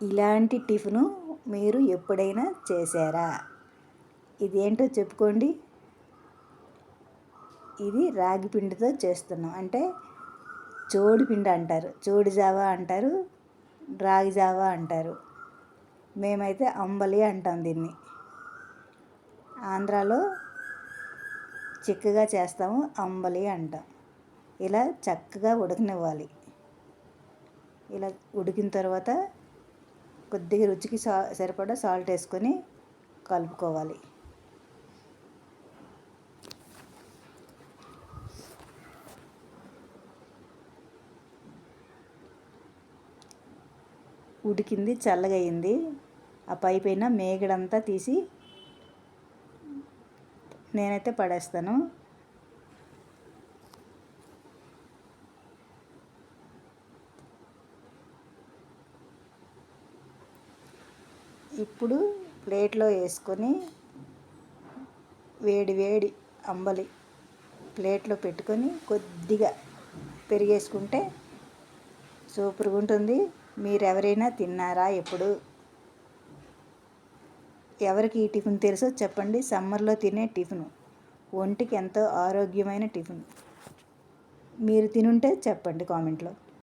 ఇలాంటి టిఫిను మీరు ఎప్పుడైనా చేశారా? ఇదేంటో చెప్పుకోండి. ఇది రాగి పిండితో చేస్తున్నాం. అంటే జోడి పిండి అంటారు, జోడి జావా అంటారు, రాగి జావా అంటారు. మేమైతే అంబలి అంటాం దీన్ని. ఆంధ్రాలో చిక్కగా చేస్తాము, అంబలి అంటాం. ఇలా చక్కగా ఉడకనివ్వాలి. ఇలా ఉడికిన తర్వాత కొద్దిగా రుచికి సరిపడా సాల్ట్ వేసుకొని కలుపుకోవాలి. ఉడికింది, చల్లగా అయింది. ఆ పైన మేగడంతా తీసి నేనైతే పడేస్తాను. ఇప్పుడు ప్లేట్లో వేసుకొని వేడి వేడి అంబలి ప్లేట్లో పెట్టుకొని కొద్దిగా పెరిగేసుకుంటే సూపర్గా ఉంటుంది. మీరు ఎవరైనా తిన్నారా? ఎప్పుడు ఎవరికి ఈ టిఫిన్ తెలుసో చెప్పండి. సమ్మర్లో తినే టిఫిన్, ఒంటికి ఎంతో ఆరోగ్యమైన టిఫిన్. మీరు తినుంటే చెప్పండి కామెంట్లో.